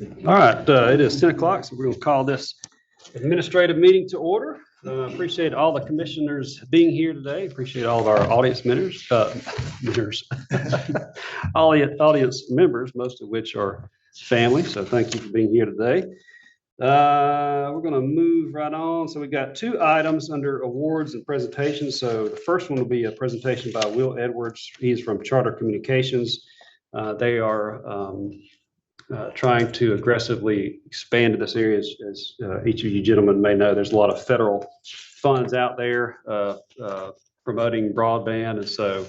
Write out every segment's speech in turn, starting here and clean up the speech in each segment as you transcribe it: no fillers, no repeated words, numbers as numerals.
All right, it is 10 o'clock, so we're going to call this administrative meeting to order. Appreciate all the commissioners being here today. Appreciate all of our audience members, all the audience members, most of which are family. So thank you for being here today. We're going to move right on. So we've got two items under awards and presentations. So the first one will be a presentation by Will Edwards. He's from Charter Communications. They are trying to aggressively expand to this area. As each of you gentlemen may know, there's a lot of federal funds out there promoting broadband, and so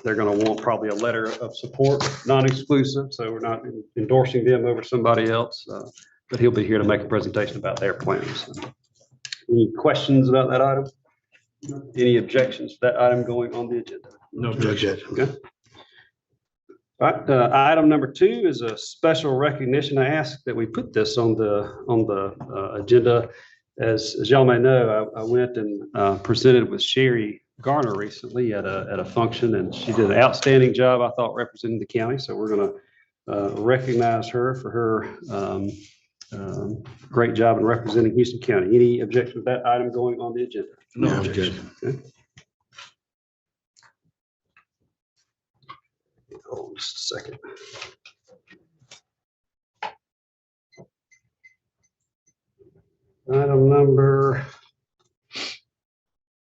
they're going to want probably a letter of support, non-exclusive, so we're not endorsing them over somebody else, but he'll be here to make a presentation about their plans. Any questions about that item? Any objections to that item going on the agenda? No objection. Okay. All right, item number 2 is a special recognition. I ask that we put this on the agenda. As y'all may know, I went and presented with Sherry Garner recently at a function, and she did an outstanding job, I thought, representing the county. So we're going to recognize her for her great job in representing Houston County. Any objection to that item going on the agenda? No objection. Okay. Hold on just a second. Item number.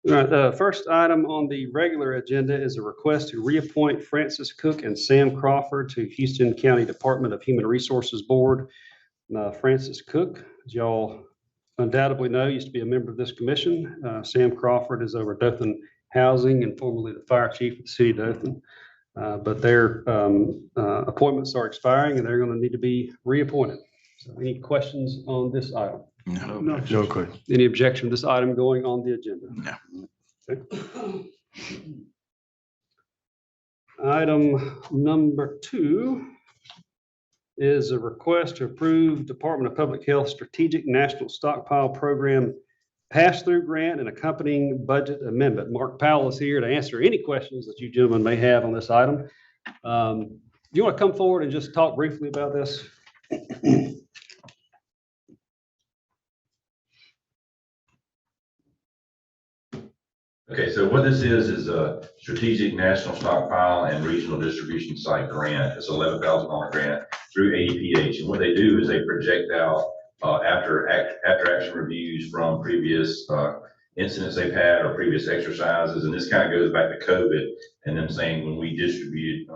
All right, the first item on the regular agenda is a request to reappoint Francis Cook and Sam Crawford to Houston County Department of Human Resources Board. Francis Cook, as y'all undoubtedly know, used to be a member of this commission. Sam Crawford is over Dothan Housing and formerly the fire chief of the city of Dothan. But their appointments are expiring and they're going to need to be reappointed. So any questions on this item? No question. Any objection to this item going on the agenda? No. Okay. Item number 2 is a request to approve Department of Public Health Strategic National Stockpile Program pass-through grant and accompanying budget amendment. Mark Powell is here to answer any questions that you gentlemen may have on this item. Do you want to come forward and just talk briefly about this? Okay, so what this is a strategic national stockpile and regional distribution site grant. It's an $11,000 grant through ADPH. And what they do is they project out after action reviews from previous incidents they've had or previous exercises. And this kind of goes back to COVID and them saying when we distributed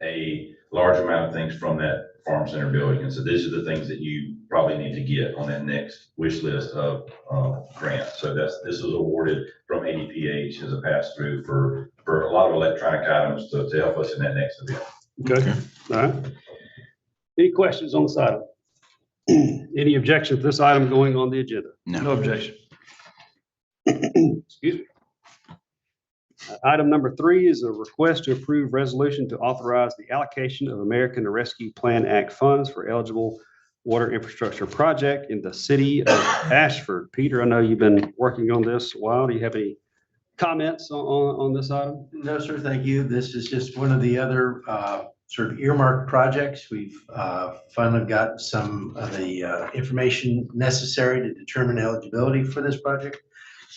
a large amount of things from that farm center building. And so these are the things that you probably need to get on that next wish list of grants. So this was awarded from ADPH as a pass through for a lot of electronic items to help us in that next event. Okay. All right. Any questions on this item? Any objection to this item going on the agenda? No objection. Excuse me. Item number 3 is a request to approve resolution to authorize the allocation of American Rescue Plan Act funds for eligible water infrastructure project in the city of Ashford. Peter, I know you've been working on this a while. Do you have any comments on this item? No, sir. Thank you. This is just one of the other sort of earmarked projects. We've finally got some of the information necessary to determine eligibility for this project.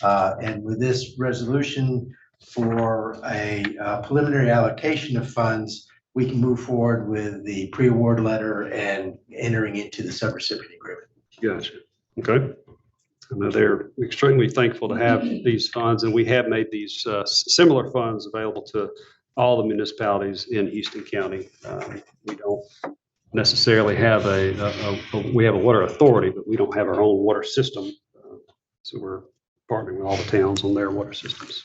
And with this resolution for a preliminary allocation of funds, we can move forward with the pre-award letter and entering into the subrecipient agreement. Gotcha. Okay. I know they're extremely thankful to have these funds, and we have made these similar funds available to all the municipalities in Houston County. We don't necessarily have we have a water authority, but we don't have our own water system. So we're partnering with all the towns on their water systems.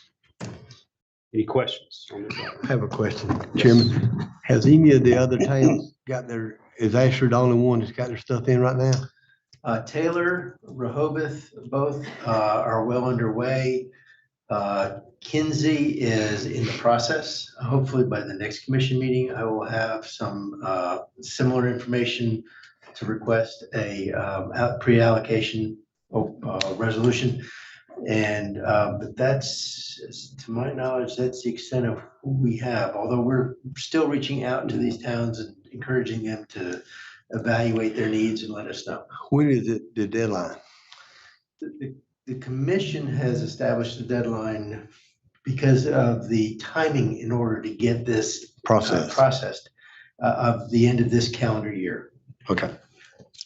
Any questions on this item? I have a question, Yes. Chairman. Has any of the other towns got is Ashford the only one that's got their stuff in right now? Taylor, Rehoboth, both are well underway. Kinsey is in the process. Hopefully by the next commission meeting, I will have some similar information to request a pre-allocation resolution. And but that's, to my knowledge, that's the extent of who we have. Although we're still reaching out to these towns encouraging them to evaluate their needs and let us know. When is it, the deadline? The commission has established a deadline because of the timing in order to get this processed of the end of this calendar year. Okay.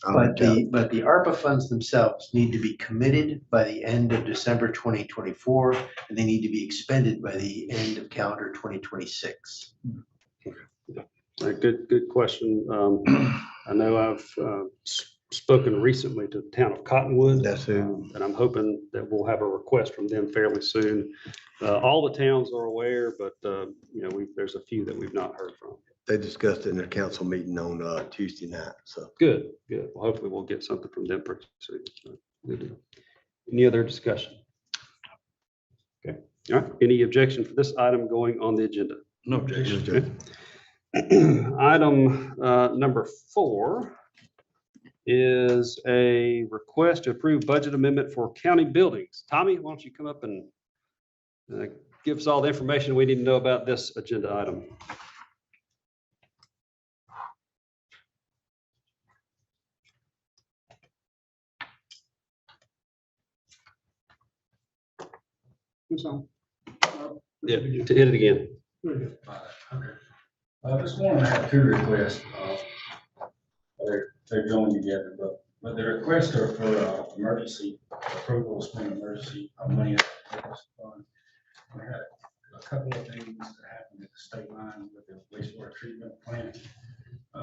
But the ARPA funds themselves need to be committed by the end of December 2024, and they need to be expended by the end of calendar 2026. Good question. I know I've spoken recently to the town of Cottonwood. That's who. And I'm hoping that we'll have a request from them fairly soon. All the towns are aware, but there's a few that we've not heard from. They discussed it in their council meeting on Tuesday night, so. Good. Well, hopefully we'll get something from them pretty soon. So, good deal. Any other discussion? Okay. All right. Any objection for this item going on the agenda? No objection. Okay. Item number 4 is a request to approve budget amendment for county buildings. Tommy, why don't you come up and give us all the information we need to know about this agenda item? Yeah, to hit it again. Okay. This morning I have 2 requests. They're going together, but the requests are for emergency approval, spend emergency money. We had a couple of things that happened at the state line with the wastewater treatment plant.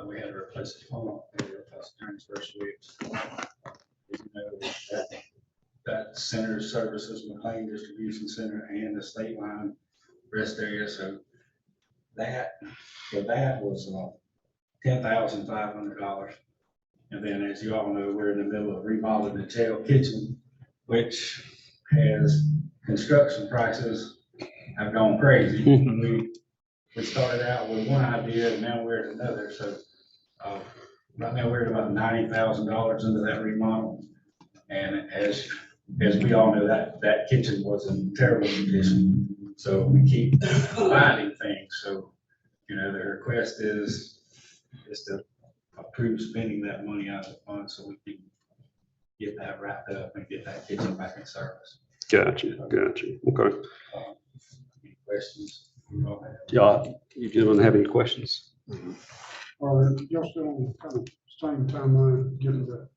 We had to replace the pump, we had to replace the transfer switch. That center services McLean Distribution Center and the state line rest area. So that was $10,500. And then, as you all know, we're in the middle of remodeling the jail kitchen, which has construction prices have gone crazy. We started out with one idea and now we're at another. So right now we're at about $90,000 into that remodel. And as we all know, that kitchen was in terrible condition. So we keep finding things. So, the request is to approve spending that money out of the fund so we can get that wrapped up and get that kitchen back in service. Gotcha. Okay. Any questions? Yeah, you gentlemen have any questions? Or you're still on kind of same timeline getting the.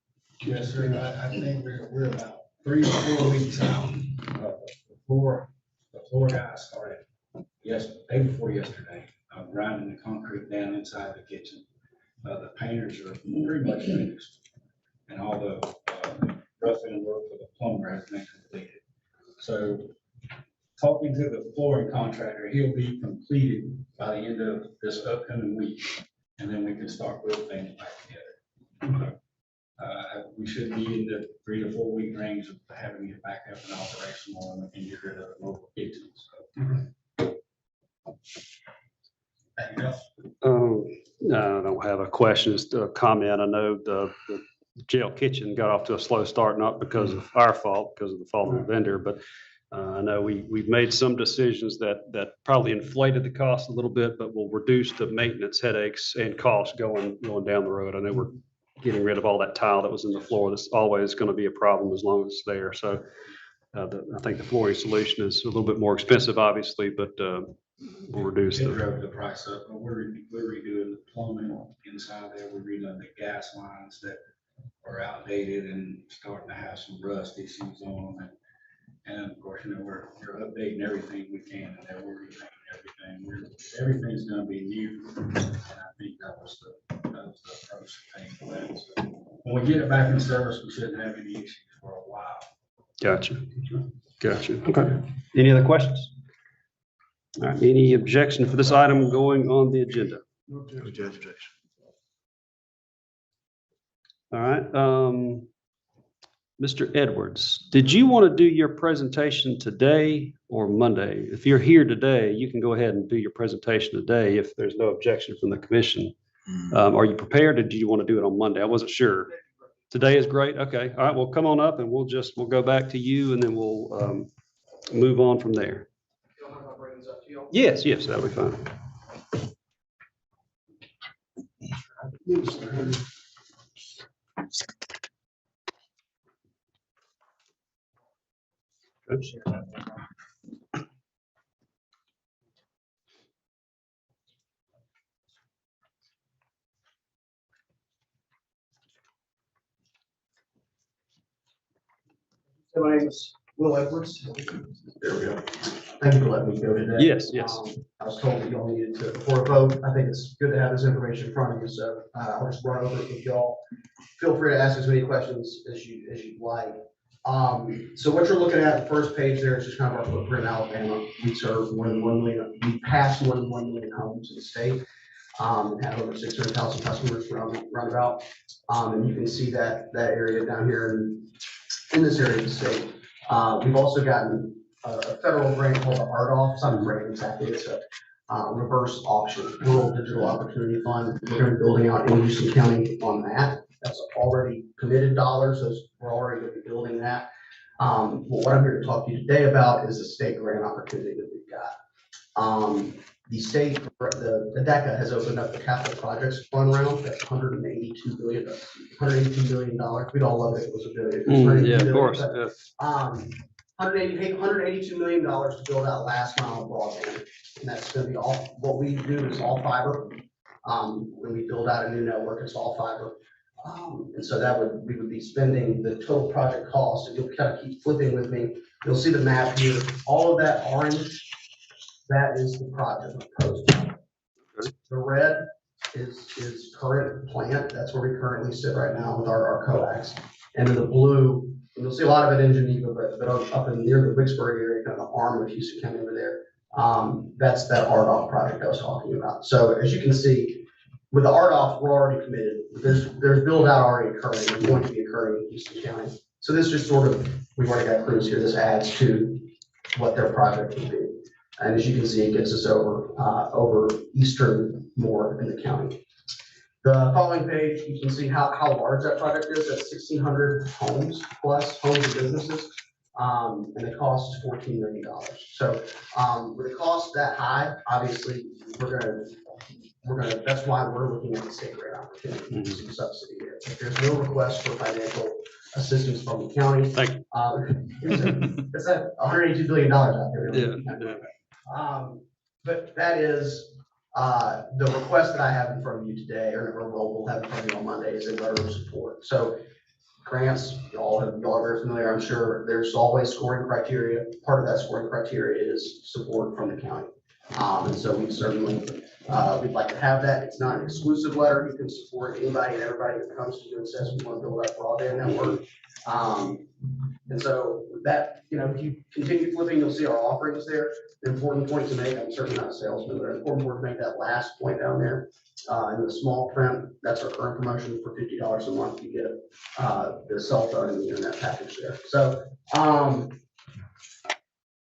Yes, sir. I think we're about 3 or 4 weeks out. The floor guys started day before yesterday, grinding the concrete down inside the kitchen. The painters are pretty much finished, and all the roughing work for the plumber has been completed. So, talking to the flooring contractor, he'll be completed by the end of this upcoming week, and then we can start putting things back together. We should be in the 3 to 4 week range of having it back up and operational, and we can get rid of the local kitchens. Anything else? No, I don't have a question, just a comment. I know the jail kitchen got off to a slow start, not because of our fault, because of the fault of the vendor, but I know we've made some decisions that probably inflated the cost a little bit, but will reduce the maintenance headaches and costs going down the road. I know we're getting rid of all that tile that was in the floor. That's always going to be a problem as long as it's there. So I think the flooring solution is a little bit more expensive, obviously, but we'll reduce It drove the price up, but we're redoing the plumbing inside there. We're redoing the gas lines that are outdated and starting to have some rust issues on them. And of course, we're updating everything we can, and we're repainting everything. Everything's going to be new, and I think that was the approach to paying for that. So when we get it back in service, we shouldn't have any issues for a while. Gotcha. Okay. Any other questions? All right. Any objection for this item going on the agenda? No objection. All right. Mr. Edwards, did you want to do your presentation today or Monday? If you're here today, you can go ahead and do your presentation today if there's no objection from the commission. Are you prepared, or do you want to do it on Monday? I wasn't sure. Today is great. Okay. All right. Well, come on up and we'll go back to you, and then we'll move on from there. Yes, that'll be fine. Yes, sir. So my name is Will Edwards. There we go. Thank you for letting me go today. Yes, yes. I was told that y'all needed to, before a vote, I think it's good to have this information in front of you, so I'll just run over it with y'all. Feel free to ask as many questions as you'd like. So what you're looking at, the first page there is just kind of our footprint in Alabama. We serve more than 1 million, we pass more than 1 million homes in the state. And have over 600,000 customers roundabout. And you can see that area down here in this area of the state. We've also gotten a federal grant called the RDOF. It's not a grant exactly, it's a reverse auction, Rural Digital Opportunity Fund. We're going to be building out in Houston County on that. That's already committed dollars, so we're already going to be building that. But what I'm here to talk to you today about is the state grant opportunity that we've got. The state, the DECA has opened up the capital projects fund round. That's $182 billion. We'd all love it if it was $1 billion. Yeah, of course. But, Yeah. $182 million to build out last mile broadband. And that's gonna be all, what we do is all fiber. When we build out a new network, it's all fiber. And so we would be spending the total project cost, and you'll kind of keep flipping with me. You'll see the map here. All of that orange, that is the project proposed. The red is current plant. That's where we currently sit right now with our coax. And then the blue, and you'll see a lot of it in Geneva, but up in near the Vicksburg area, kind of the arm of Houston County over there. That's that RDOF project I was talking about. So as you can see, with the RDOF, we're already committed. There's build out already occurring. There's going to be occurring in Houston County. So this just sort of, we've already got crews here. This adds to what their project would be. And as you can see, it gets us over eastern more in the county. The following page, you can see how large that project is. That's 1,600 homes plus homes and businesses. And the cost is $14 million. So with the cost that high, obviously we're gonna, that's why we're looking at the state grant opportunity, some subsidy here. If there's no request for financial assistance from the county. Thank you. It's at $182 billion out there. Yeah. But that is the request that I have in front of you today, or we'll have in front of you on Monday, is a letter of support. So grants, y'all are very familiar, I'm sure. There's always scoring criteria. Part of that scoring criteria is support from the county. And so we certainly, we'd like to have that. It's not an exclusive letter. You can support anybody and everybody that comes to you and says we want to build that broadband network. And so with that, if you continue flipping, you'll see our offerings there. The important point to make, I'm certainly not a salesman, but an important point to make that last point down there. In the small print, that's our current promotion for $50 a month. You get the cell phone and the internet package there. So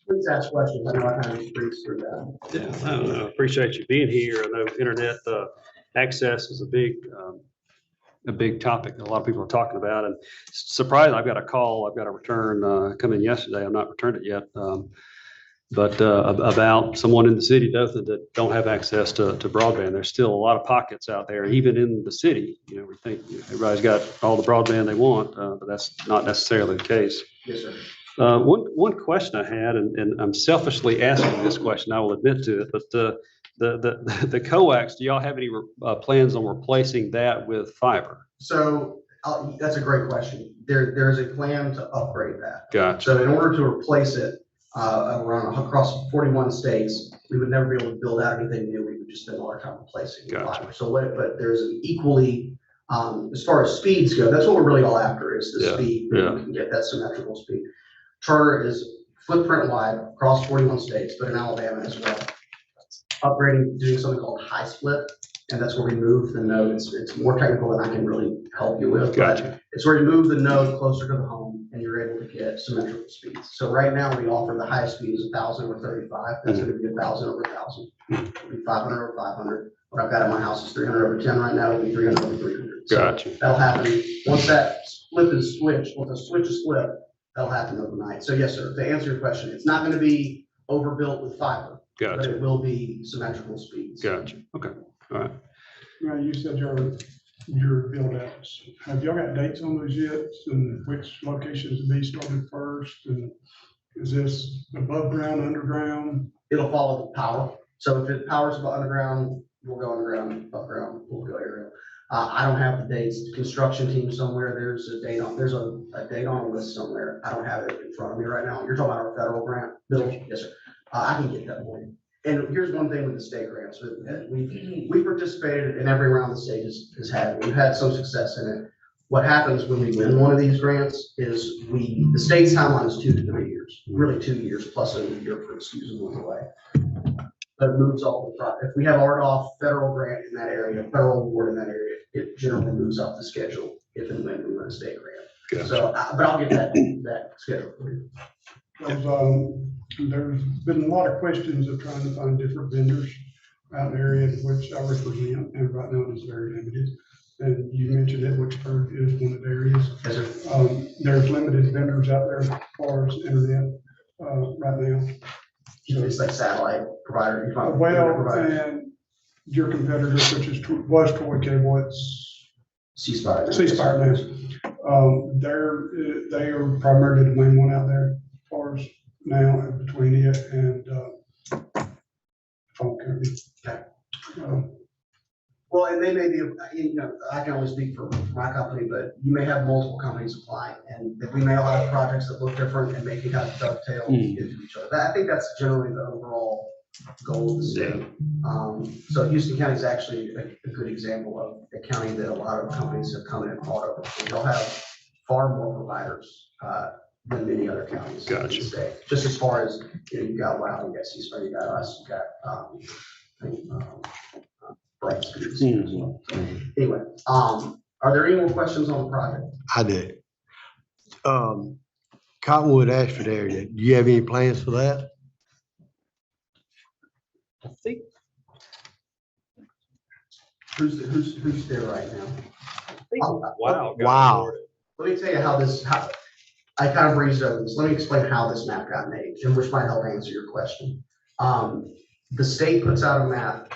please ask questions. I know I kind of breezed through that. Yeah, I appreciate you being here. I know internet access is a big topic that a lot of people are talking about, and surprised, I've got a call, I've got a return come in yesterday. I've not returned it yet. But about someone in the city, Dothan, that don't have access to broadband. There's still a lot of pockets out there, even in the city. We think everybody's got all the broadband they want, but that's not necessarily the case. Yes, sir. One question I had, and I'm selfishly asking this question, I will admit to it, but the coax, do y'all have any plans on replacing that with fiber? So that's a great question. There's a plan to upgrade that. Gotcha. So in order to replace it across 41 states, we would never be able to build out anything new. We would just spend a lot of time replacing the fiber. So but there's an equally, as far as speeds go, that's what we're really all after is the speed. Yeah. We can get that symmetrical speed. Charter is footprint wide across 41 states, but in Alabama as well. Upgrading, doing something called high split, and that's where we move the node. It's more technical than I can really help you with. Gotcha. But it's where you move the node closer to the home and you're able to get symmetrical speeds. So right now we offer the highest speed is 1,000 over 35. That's going to be 1,000 over 1,000. It'll be 500 over 500. What I've got in my house is 300 over 10 right now. It'll be 300 over 300. Gotcha. So that'll happen once that split is switched. Once the switch is flipped, that'll happen overnight. So yes, sir. To answer your question, it's not going to be overbuilt with fiber. But Gotcha. it will be symmetrical speeds. Gotcha. Okay. All right. Now, you said you're your build outs. Have y'all got dates on those yet? And which locations to be started first? And is this above ground, underground? It'll follow the power. So if it powers about underground, we'll go underground, above ground, we'll go aerial. I don't have the dates. The construction team somewhere, there's a date on a list somewhere. I don't have it in front of me right now. You're talking about our federal grant? Bill? Yes, sir. I can get that for you. And here's one thing with the state grants. We participated in every round the state has had. We've had some success in it. What happens when we win one of these grants is the state's timeline is 2 to 3 years, really 2 years plus a year for excusable delay. But it moves all the project. If we have RDOF federal grant in that area, federal award in that area, it generally moves up the schedule if and when we win a state grant. Gotcha. So, but I'll get that schedule for you. There's been a lot of questions of trying to find different vendors out in the area which I represent, and right now it is very limited. And you mentioned it, Wicksburg is one of the areas. Yes, sir. There's limited vendors out there as far as internet, right now. It's like satellite provider. You find Well, provider. and your competitor, which was Troy Cable, it's C-Spire. C-Spire now. They are primarily the main one out there as far as now, and between it and, phone company. Okay. Um, Well, and they may be, I can only speak for my company, but you may have multiple companies applying, and we may all have projects that look different and make it kind of dovetail into each other. I think that's generally the overall goal of the state. So Houston County is actually a good example of a county that a lot of companies have come in and bought over. They'll have far more providers than many other counties in the Gotcha. state. Just as far as, you've got WOW, you've got C-Spire, you've got us, you've got, Bright Speeds as well. So, anyway, are there any more questions on the project? I did. Cottonwood Ashford area, do you have any plans for that? I think, Who's there right now? wow. Wow. Let me tell you how I kind of breezed over this. Let me explain how this map got made, and which might help answer your question. The state puts out a map.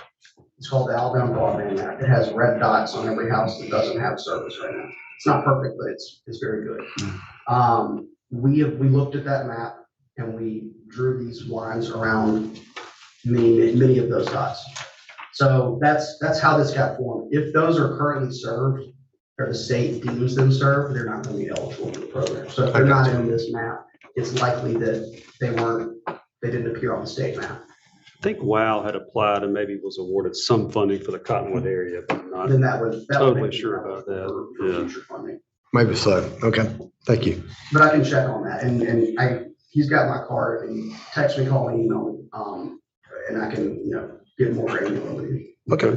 It's called the Alabama Broadband Map. It has red dots on every house that doesn't have service right now. It's not perfect, but it's very good. We looked at that map and we drew these lines around many of those dots. So that's how this got formed. If those are currently served, or the state deems them served, they're not going to be eligible for the program. So if they're not in this map, it's likely that they didn't appear on the state map. I think WOW had applied and maybe was awarded some funding for the Cottonwood area, but not Then that would. totally make it sure about that. for Yeah. future funding. Maybe so. Okay, thank you. But I can check on that, and he's got my card, and text me, call me, email me, and I can, get more granular with you. Okay,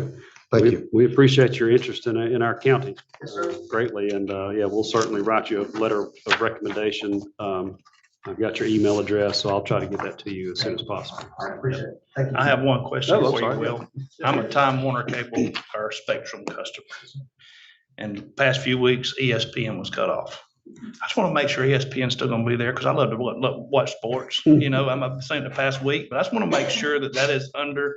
thank you. We appreciate your interest in our county Yes, sir. greatly, and we'll certainly write you a letter of recommendation. I've got your email address, so I'll try to get that to you as soon as possible. All right, appreciate it. Thank you. I have one question Oh, I'm for you, sorry. Will. I'm a Time Warner Cable or Spectrum customer. And the past few weeks, ESPN was cut off. I just want to make sure ESPN's still going to be there because I love to watch sports. I'm saying the past week, but I just want to make sure that is under,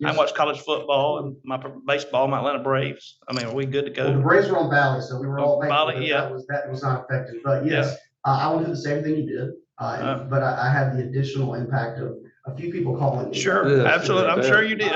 I watch college football and my baseball, my Atlanta Braves. I mean, are we good to Well, the go? Braves were on Valley, so we were all thankful Valley, that yeah. that was not affected, but yes, I went through the same thing you did. But I had the additional impact of a few people calling me. Sure, Yeah. absolutely. I'm sure you did.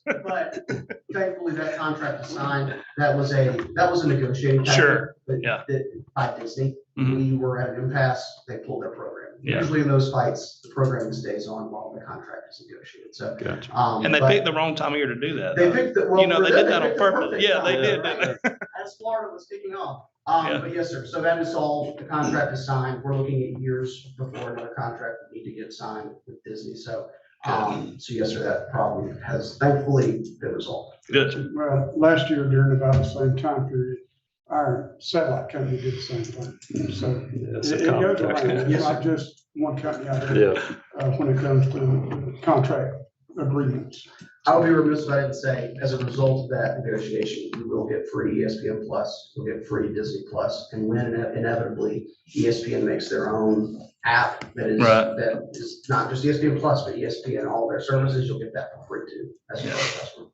But thankfully that contract was signed. That was a negotiating. tactic Sure, that- yeah. that by Disney, Mhm. we were at an impasse. They pulled their program. Yeah. Usually in those fights, the program stays on while the contract is negotiated. So, Gotcha. And they but picked the wrong time of year to do that. They though. picked the, well, They did that on picked the purpose. perfect Yeah, they time, did, right? didn't they? As Florida was kicking off. Yeah. But yes, sir. So that is all, the contract is signed. We're looking at years before another contract would need to get signed with Disney. So, yes, sir, that problem has thankfully been resolved. Good. Well, last year during about the same time period, our satellite company did the same thing. So It's it a goes contract. around. It's Yes, not sir. just one company out there, Yeah, when it comes to contract agreements. I would be remiss if I didn't say, as a result of that negotiation, you will get free ESPN Plus, you'll get free Disney Plus, and when inevitably ESPN makes their own app that is not just ESPN Plus, but ESPN, all their services, you'll get that for free too, as a customer.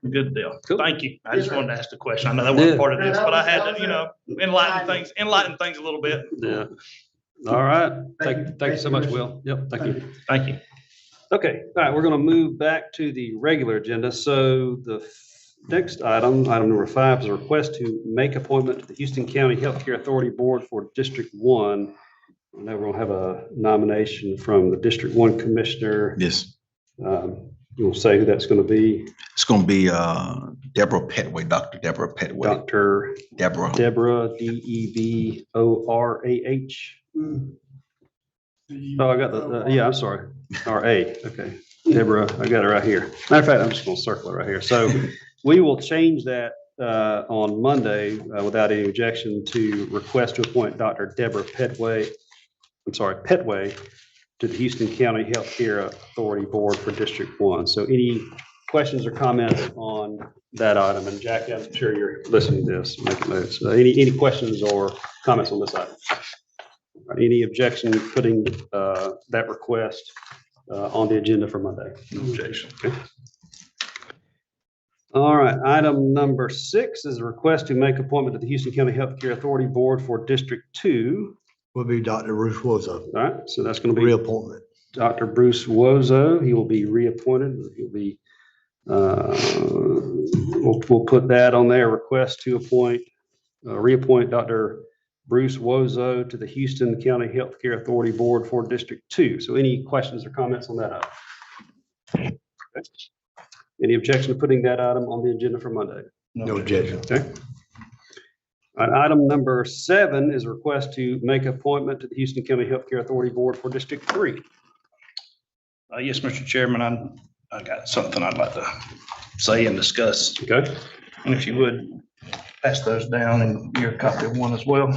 Good deal. Cool. Thank you. I Yes, just sir. wanted to ask the question. I know that Yeah. wasn't part of No, this, that but I was- had that to, was enlighten things a little bit. Yeah. All right. Thank you. Thank you so much, Commissioner. Will. Yep, thank you. Thank you. Okay, all right, we're gonna move back to the regular agenda. So the next item, item number 5, is a request to make appointment to the Houston County Healthcare Authority Board for District 1. I know we're gonna have a nomination from the District 1 Commissioner. Yes, You'll say who that's gonna be, it's gonna be Deborah Petway, Dr. Deborah Petway, Dr. Deborah. Deborah, DEBORAH. Oh, I got yeah, I'm sorry, RA, okay. Deborah, I got it right here. Matter of fact, I'm just gonna circle it right here. So we will change that on Monday without any objection to request to appoint Dr. Deborah Petway to the Houston County Healthcare Authority Board for District 1. So any questions or comments on that item? And Jackie, I'm sure you're listening to this, making notes. Any questions or comments on this item? Any objection to putting that request on the agenda for Monday? No objection. Okay. All right, item number 6 is a request to make appointment to the Houston County Healthcare Authority Board for District 2. Will be Dr. Bruce Wozo, All right, so that's going to be reappointment. Dr. Bruce Wozo. He will be reappointed. He'll be, we'll put that on there, request to reappoint Dr. Bruce Wozo to the Houston County Healthcare Authority Board for District 2. So any questions or comments on that item? Okay. Any objection to putting that item on the agenda for Monday? No objection. Okay. All right, item number 7 is a request to make appointment to the Houston County Healthcare Authority Board for District 3. Yes, Mr. Chairman, I got something I'd like to say and discuss. Okay. And if you would, pass those down and your copy of one as well.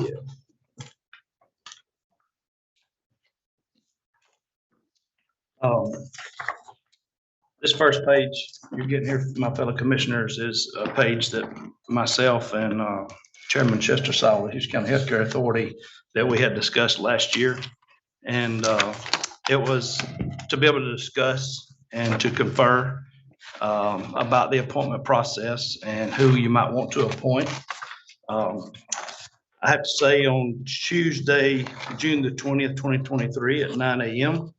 This first page you're getting here, my fellow commissioners, is a page that myself and Chairman Chester Sowell, the Houston County Healthcare Authority, that we had discussed last year. And it was to be able to discuss and to confer about the appointment process and who you might want to appoint. I have to say, on Tuesday, June the 20th, 2023 at 9 a.m.,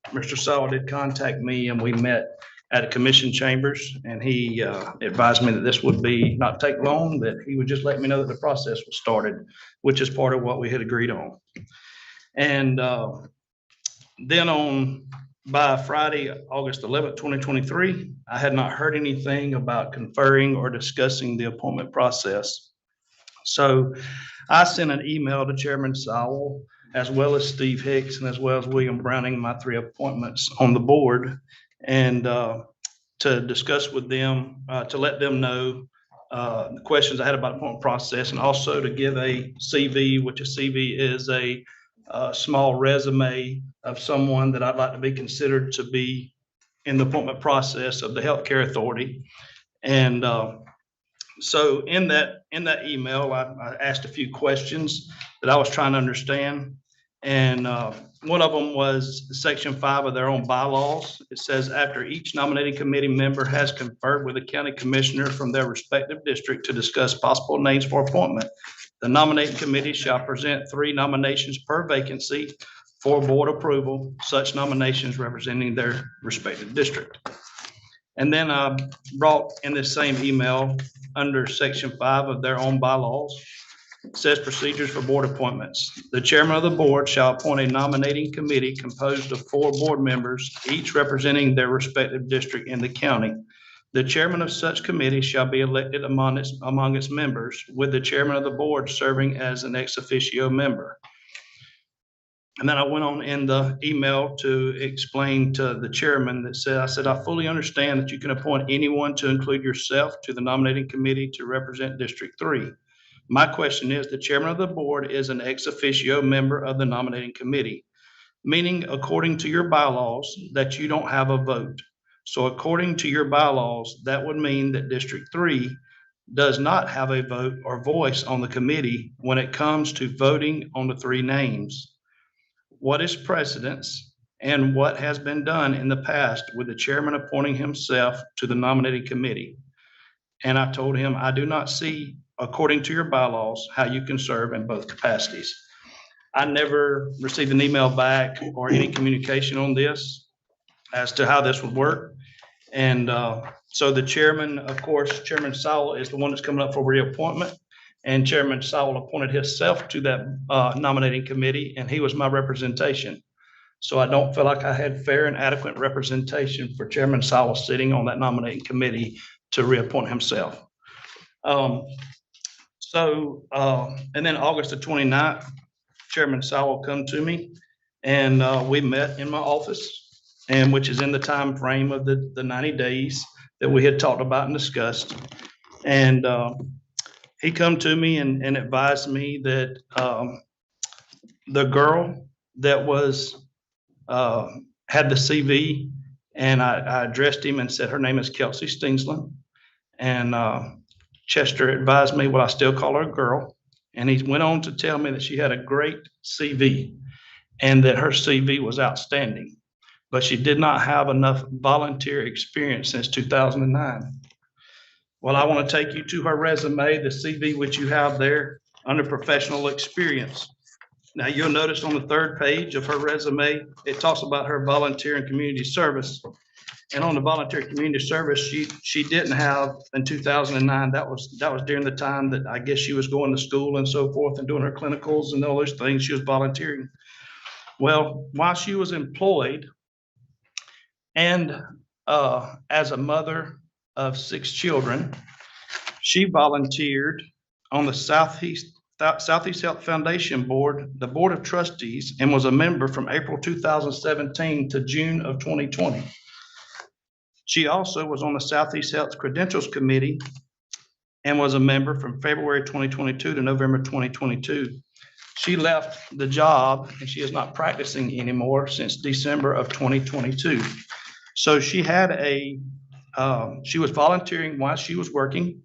Mr. Sowell did contact me and we met at a commission chambers, and he advised me that this would be not take long, that he would just let me know that the process was started, which is part of what we had agreed on. And then by Friday, August 11th, 2023, I had not heard anything about conferring or discussing the appointment process. So I sent an email to Chairman Sowell, as well as Steve Hicks, and as well as William Browning, my 3 appointments on the board, and to discuss with them, to let them know the questions I had about the appointment process, and also to give a CV, which a CV is a small resume of someone that I'd like to be considered to be in the appointment process of the Healthcare Authority. And so in that email, I asked a few questions that I was trying to understand. And one of them was Section 5 of their own bylaws. It says, after each nominating committee member has conferred with a county commissioner from their respective district to discuss possible names for appointment, the nominating committee shall present 3 nominations per vacancy for board approval, such nominations representing their respective district. And then I brought in this same email under Section 5 of their own bylaws. It says procedures for board appointments. The chairman of the board shall appoint a nominating committee composed of 4 board members, each representing their respective district in the county. The chairman of such committee shall be elected among its members, with the chairman of the board serving as an ex officio member. And then I went on in the email to explain to the chairman I said, I fully understand that you can appoint anyone to include yourself to the nominating committee to represent District 3. My question is, the chairman of the board is an ex officio member of the nominating committee, meaning according to your bylaws that you don't have a vote. So according to your bylaws, that would mean that District 3 does not have a vote or voice on the committee when it comes to voting on the 3 names. What is precedence and what has been done in the past with the chairman appointing himself to the nominating committee? And I told him, I do not see, according to your bylaws, how you can serve in both capacities. I never received an email back or any communication on this as to how this would work. And so the chairman, of course, Chairman Sowell is the one that's coming up for reappointment. And Chairman Sowell appointed himself to that nominating committee, and he was my representation. So I don't feel like I had fair and adequate representation for Chairman Sowell sitting on that nominating committee to reappoint himself. And then August the 29th, Chairman Sowell come to me, and we met in my office, and which is in the time frame of the 90 days that we had talked about and discussed. And he come to me and advised me that the girl that was had the CV, and I addressed him and said her name is Kelsey Steensland. And Chester advised me, well, I still call her a girl. And he went on to tell me that she had a great CV and that her CV was outstanding, but she did not have enough volunteer experience since 2009. Well, I want to take you to her resume, the CV which you have there under professional experience. Now, you'll notice on the 3rd page of her resume, it talks about her volunteer and community service. And on the volunteer community service, she didn't have in 2009. That was during the time that I guess she was going to school and so forth and doing her clinicals and all those things. She was volunteering. Well, while she was employed and as a mother of 6 children, she volunteered on the Southeast Health Foundation Board, the Board of Trustees, and was a member from April 2017 to June of 2020. She also was on the Southeast Health Credentials Committee and was a member from February 2022 to November 2022. She left the job and she is not practicing anymore since December of 2022. So she had she was volunteering while she was working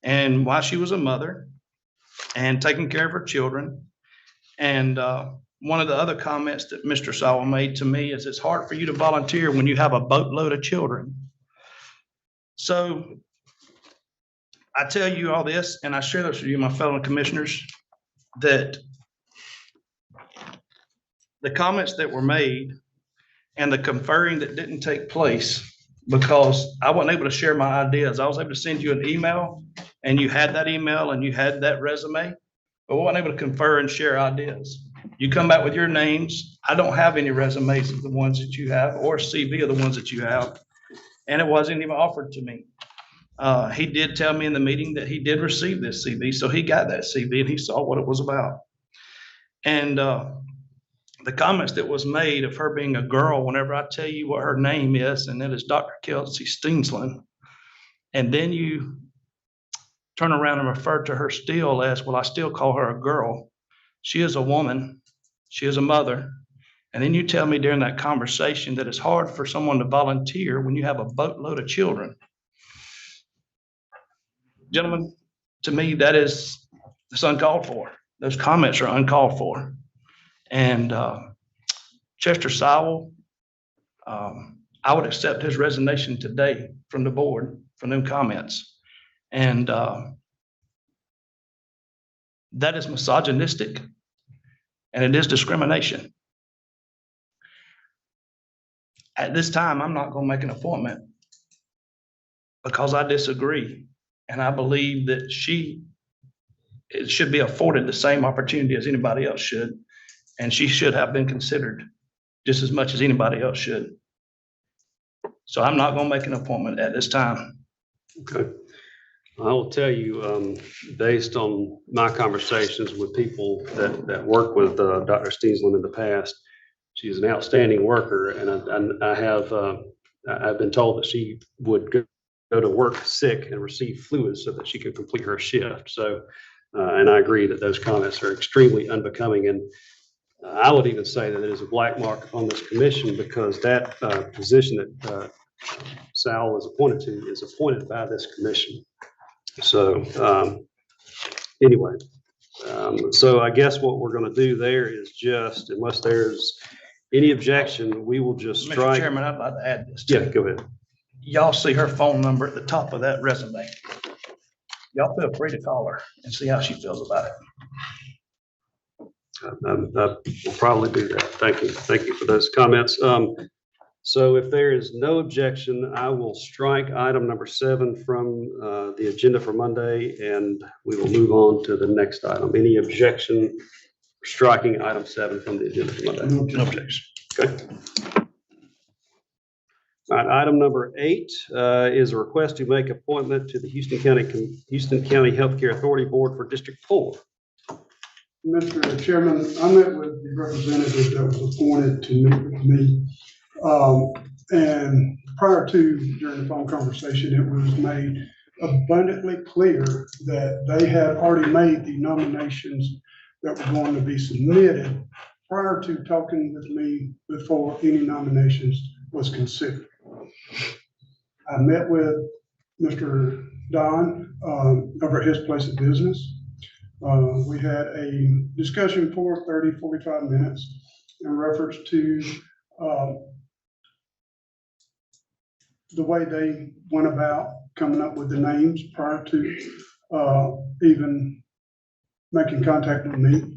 and while she was a mother and taking care of her children. And one of the other comments that Mr. Sowell made to me is it's hard for you to volunteer when you have a boatload of children. So I tell you all this, and I share this with you, my fellow commissioners, that the comments that were made and the conferring that didn't take place because I wasn't able to share my ideas. I was able to send you an email and you had that email and you had that resume, but we weren't able to confer and share ideas. You come back with your names. I don't have any resumes of the ones that you have or CV of the ones that you have. And it wasn't even offered to me. He did tell me in the meeting that he did receive this CV. So he got that CV and he saw what it was about. And the comments that was made of her being a girl, whenever I tell you what her name is, and that is Dr. Kelsey Steensland, and then you turn around and refer to her still as, well, I still call her a girl. She is a woman. She is a mother. And then you tell me during that conversation that it's hard for someone to volunteer when you have a boatload of children. Gentlemen, to me, it's uncalled for. Those comments are uncalled for. And Chester Sowell, I would accept his resignation today from the board from them comments. And that is misogynistic and it is discrimination. At this time, I'm not going to make an appointment because I disagree. And I believe that it should be afforded the same opportunity as anybody else should. And she should have been considered just as much as anybody else should. So I'm not going to make an appointment at this time. Okay. I will tell you, based on my conversations with people that work with Dr. Steensland in the past, she's an outstanding worker, and I've been told that she would go to work sick and receive fluids so that she could complete her shift. So, and I agree that those comments are extremely unbecoming, and I would even say that it is a black mark on this commission because that position that Sal was appointed to is appointed by this commission. So anyway, so I guess what we're going to do there is just, unless there's any objection, we will just Mr. strike. Chairman, I'd like to add this. Yeah, go ahead. Y'all see her phone number at the top of that resume. y'all feel free to call her and see how she feels about it. We'll probably do that. Thank you. Thank you for those comments. So if there is no objection, I will strike item number 7 from the agenda for Monday, and we will move on to the next item. Any objection for striking item 7 from the agenda for Monday? No objection. Okay. All right, item number 8 is a request to make appointment to the Houston County Healthcare Authority Board for District 4. Mr. Chairman, I met with the representative that was appointed to meet with me. And prior to, during the phone conversation, it was made abundantly clear that they had already made the nominations that were going to be submitted prior to talking with me before any nominations was considered. I met with Mr. Don over at his place of business. We had a discussion for 45 minutes in reference to the way they went about coming up with the names prior to even making contact with me.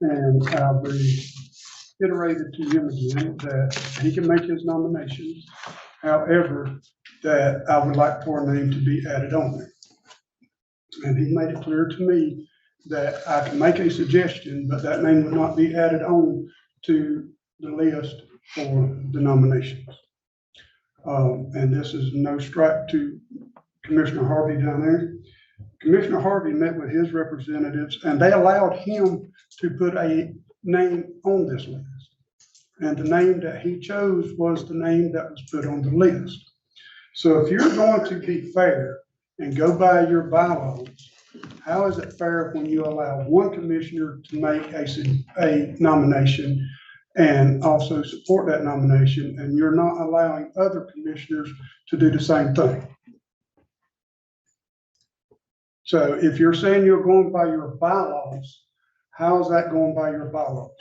And I reiterated to him again that he can make his nominations. However, that I would like for a name to be added on there. And he made it clear to me that I can make a suggestion, but that name would not be added on to the list for the nominations. And this is no strike to Commissioner Harvey down there. Commissioner Harvey met with his representatives and they allowed him to put a name on this list. And the name that he chose was the name that was put on the list. So if you're going to be fair and go by your bylaws, how is it fair when you allow one commissioner to make a nomination and also support that nomination, and you're not allowing other commissioners to do the same thing? So if you're saying you're going by your bylaws, how is that going by your bylaws?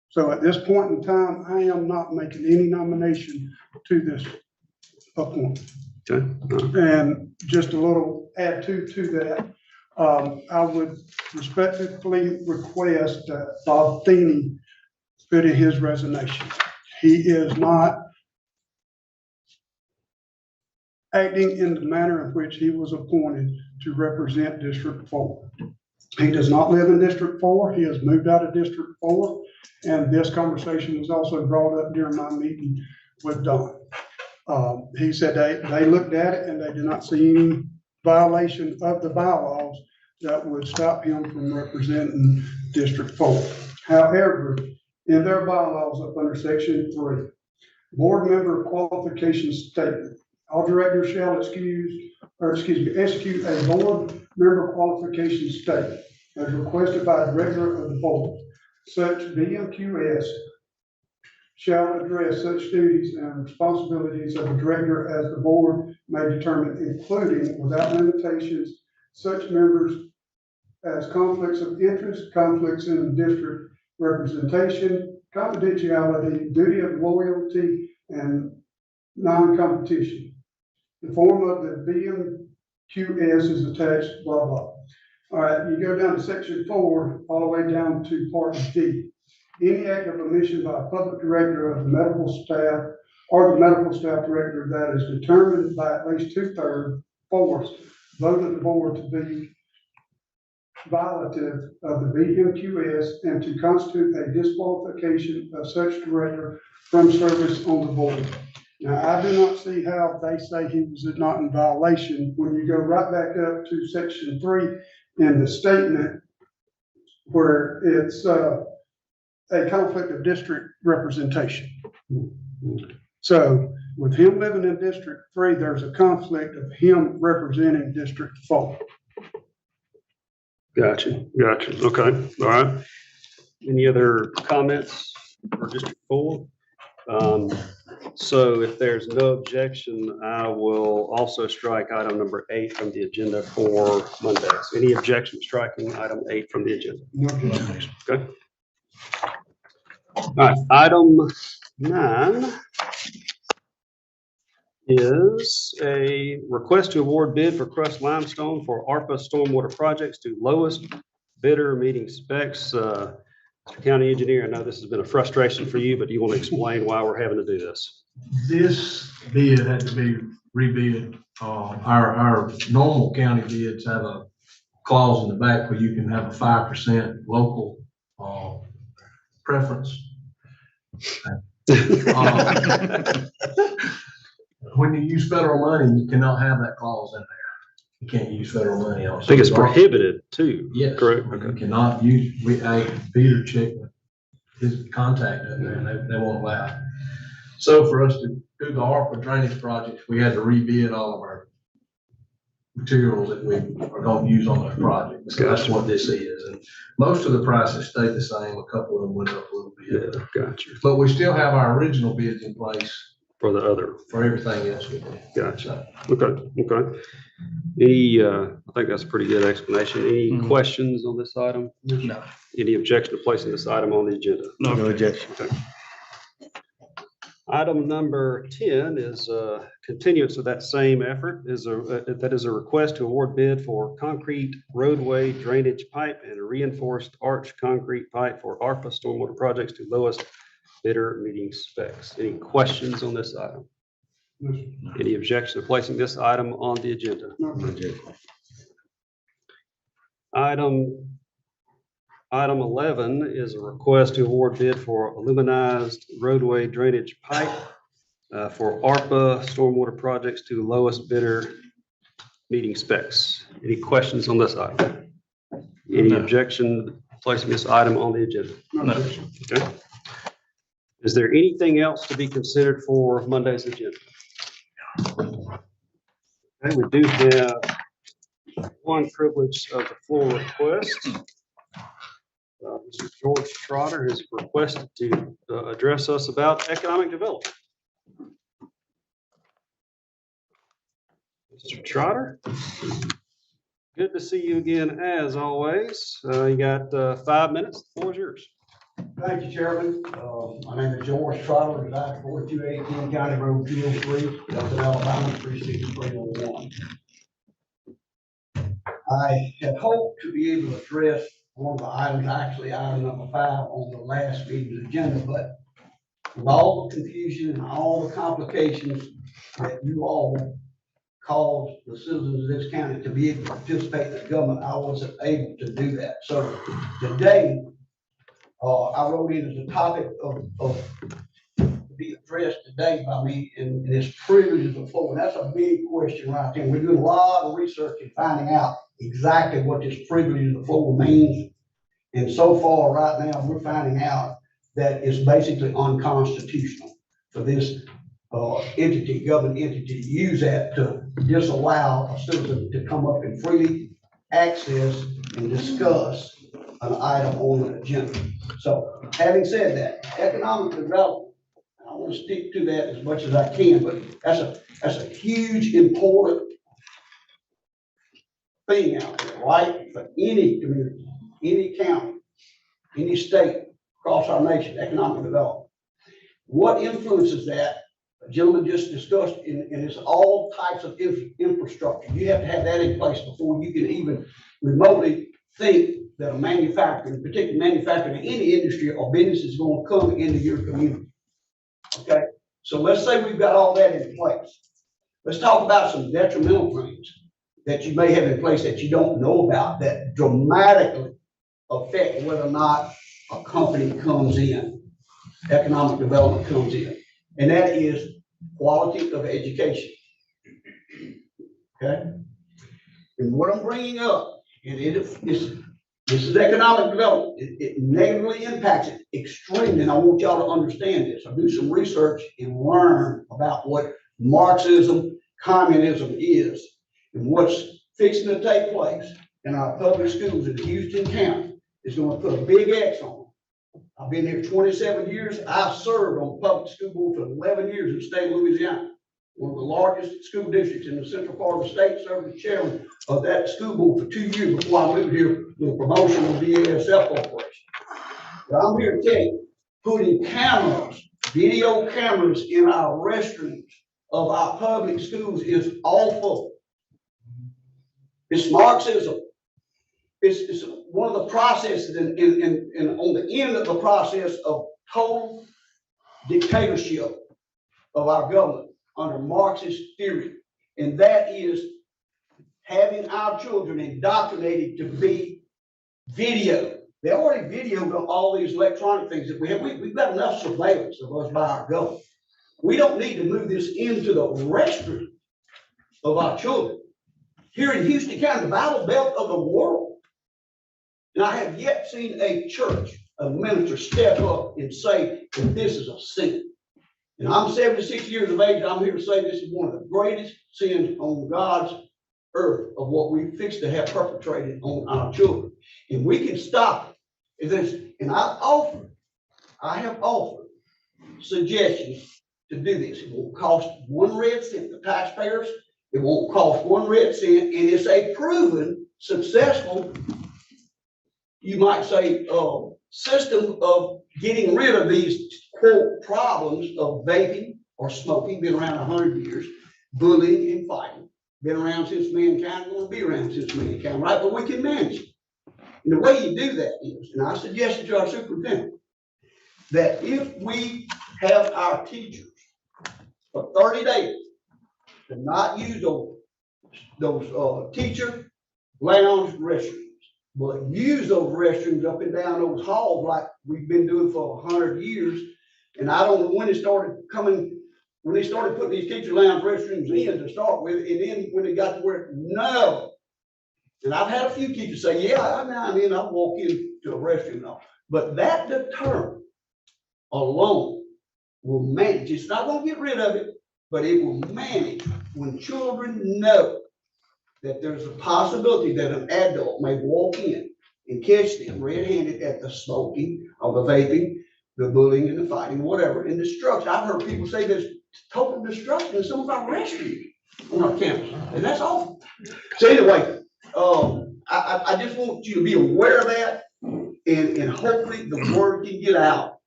So at this point in time, I am not making any nomination to this appointment. Okay. And just a little add to that, I would respectfully request that Bob Thiene put in his resignation. He is not acting in the manner in which he was appointed to represent District 4. He does not live in District 4. He has moved out of District 4. And this conversation was also brought up during my meeting with Don. He said they looked at it and they did not see any violation of the bylaws that would stop him from representing District 4. However, in their bylaws up under Section 3, board member qualification statement, all directors shall execute a board member qualification statement as requested by the director of the board. Such BMQS shall address such duties and responsibilities of the director as the board may determine, including without limitations, such members as conflicts of interest, conflicts in district representation, confidentiality, duty of loyalty, and non-competition. The form of the BMQS is attached, blah, blah. All right, you go down to Section 4, all the way down to Part D. Any act of omission by a public director of the medical staff or the medical staff director that is determined by at least 2/3 vote of the board to be violative of the BMQS and to constitute a disqualification of such director from service on the board. Now, I do not see how they say he was not in violation when you go right back up to Section 3 in the statement where it's a conflict of district representation. So with him living in District 3, there's a conflict of him representing District 4. Gotcha. Okay, all right. Any other comments for District 4? So if there's no objection, I will also strike item number 8 from the agenda for Monday. So any objection to striking item 8 from the agenda? Okay. All right, item 9 is a request to award bid for crushed limestone for ARPA stormwater projects to lowest bidder meeting specs. Mr. County Engineer, I know this has been a frustration for you, but do you want to explain why we're having to do this? This bid had to be rebid. Our normal county bids have a clause in the back where you can have a 5% local, preference. When you use federal money, you cannot have that clause in there. You can't use federal money on. I think it's prohibited too. Yes. Correct. You Okay. cannot use, Peter checked with his contact up there and they won't allow it. So for us to do the ARPA drainage projects, we had to rebid all of our materials that we are going to use on those projects. So that's what this is. And most of the prices stayed the same. A couple of them went up a little bit. Yeah, gotcha. But we still have our original bids in place For the other, for everything else we did. gotcha. Okay, okay. Any, I think that's a pretty good explanation. Any questions on this item? No. Any objection to placing this item on the agenda? No objection. Okay. Item number 10 is a continuance of that same effort, that is a request to award bid for concrete roadway drainage pipe and a reinforced arch concrete pipe for ARPA stormwater projects to lowest bidder meeting specs. Any questions on this item? Any objection to placing this item on the agenda? Item 11 is a request to award bid for aluminized roadway drainage pipe for ARPA stormwater projects to lowest bidder meeting specs. Any questions on this item? Any objection to placing this item on the agenda? No. Okay. Is there anything else to be considered for Monday's agenda? Okay, we do have one privilege of the floor request. Mr. George Trotter has requested to address us about economic development. Mr. Trotter, good to see you again as always. You got 5 minutes. The floor is yours. Thank you, Chairman. My name is George Trotter, reside at 4218 County Road 203, Delta, Alabama, 36301. I had hoped to be able to address one of the items, actually item number 5 on the last meeting's agenda, but with all the confusion and all the complications that you all caused the citizens of this county to be able to participate in the government, I wasn't able to do that. So today, I wrote in as a topic of to be addressed today by me, and this privilege of the floor. And that's a big question right there. We're doing a lot of research and finding out exactly what this privilege of the floor means. And so far, right now, we're finding out that it's basically unconstitutional for this entity, government entity, to use that to disallow a citizen to come up and freely access and discuss an item on an agenda. So having said that, economic development, I want to stick to that as much as I can, but that's a huge, important thing out there, right? For any community, any county, any state across our nation, economic development. What influences that? A gentleman just discussed, and it's all types of infrastructure. You have to have that in place before you can even remotely think that a manufacturer, particularly manufacturing in any industry or business, is going to come into your community. Okay, so let's say we've got all that in place. Let's talk about some detrimental things that you may have in place that you don't know about that dramatically affect whether or not a company comes in, economic development comes in, and that is quality of education. Okay, and what I'm bringing up, and this is economic development. It negatively impacts it extremely, and I want y'all to understand this. I do some research and learn about what Marxism, communism is, and what's fixing to take place in our public schools in Houston County is going to put a big X on it. I've been here 27 years. I've served on the public school board for 11 years in the state of Louisiana. One of the largest school districts in the central part of the state, served as chairman of that school board for 2 years before I moved here with a promotion of the BASF Corporation. But I'm here to tell you, putting cameras, video cameras in our restrooms of our public schools is awful. It's Marxism. It's one of the processes and on the end of the process of total dictatorship of our government under Marxist theory. And that is having our children indoctrinated to be video. They already videoed all these electronic things that we have. We've got enough surveillance of us by our government. We don't need to move this into the restroom of our children. Here in Houston County, the Bible Belt of the world. And I have yet seen a church, a minister step up and say that this is a sin. And I'm 76 years of age, and I'm here to say this is one of the greatest sins on God's earth of what we fixed to have perpetrated on our children. And we can stop it. And I have offered suggestions to do this. It won't cost 1 red cent to taxpayers. It won't cost 1 red cent, and it's a proven, successful, you might say, system of getting rid of these quote problems of vaping or smoking, been around 100 years, bullying and fighting, been around since mankind, will be around since mankind, right? But we can manage it. And the way you do that is, and I suggested to our superintendent, that if we have our teachers for 30 days to not use those teacher lounge restrooms, but use those restrooms up and down those halls like we've been doing for 100 years. And I don't know when they started putting these teacher lounge restrooms in to start with, and then when they got to where, no. And I've had a few teachers say, yeah, now and then I'll walk into a restroom now. But that deterrent alone will manage. It's not going to get rid of it, but it will manage when children know that there's a possibility that an adult may walk in and catch them red-handed at the smoking or the vaping, the bullying and the fighting, whatever, and destruction. I've heard people say there's total destruction in some of our restrooms on our campus, and that's awful. So anyway, I just want you to be aware of that, and hopefully the word can get out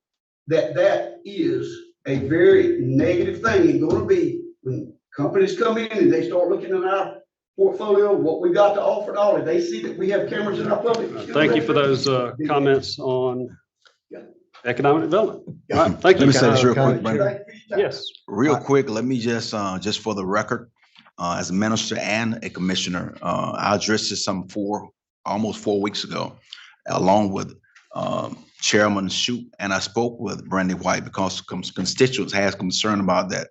that that is a very negative thing, and going to be when companies come in and they start looking at our portfolio, what we got to offer and all, and they see that we have cameras in our public. Thank you for those comments on economic development. All right, thank you. Let me say this real quick, Brandon. Yes. Real quick, let me just for the record, as a minister and a commissioner, I addressed this almost 4 weeks ago, along with Chairman Shoup, and I spoke with Brandy White because constituents had concern about that.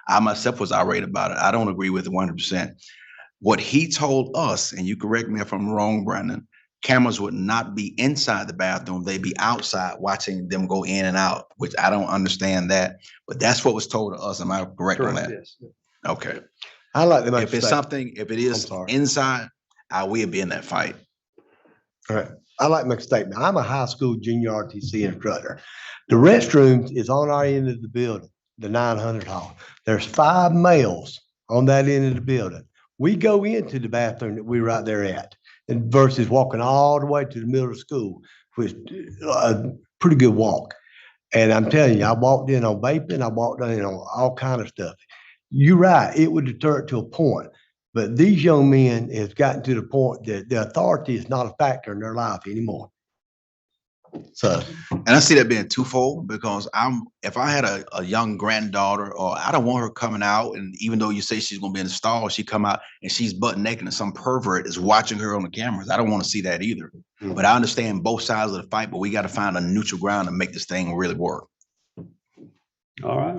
I myself was irate about it. I don't agree with it 100%. What he told us, and you correct me if I'm wrong, Brandon, cameras would not be inside the bathroom. They'd be outside watching them go in and out, which I don't understand that, but that's what was told to us. Am I correct on that? Yes. Okay. I like to make If it's something, if it is inside, I will be in that fight. All right. I like to make a statement. I'm a high school junior RTC instructor. The restrooms is on our end of the building, the 900 hall. There's 5 males on that end of the building. We go into the bathroom that we're right there at, and versus walking all the way to the middle of school, which is a pretty good walk. And I'm telling you, I walked in on vaping, I walked in on all kind of stuff. You're right, it would deter it to a point. But these young men have gotten to the point that the authority is not a factor in their life anymore. So, And I see that being twofold because if I had a young granddaughter, or I don't want her coming out, and even though you say she's gonna be in the stall, she come out and she's butt naked and some pervert is watching her on the cameras. I don't want to see that either. But I understand both sides of the fight, but we got to find a neutral ground to make this thing really work. All right.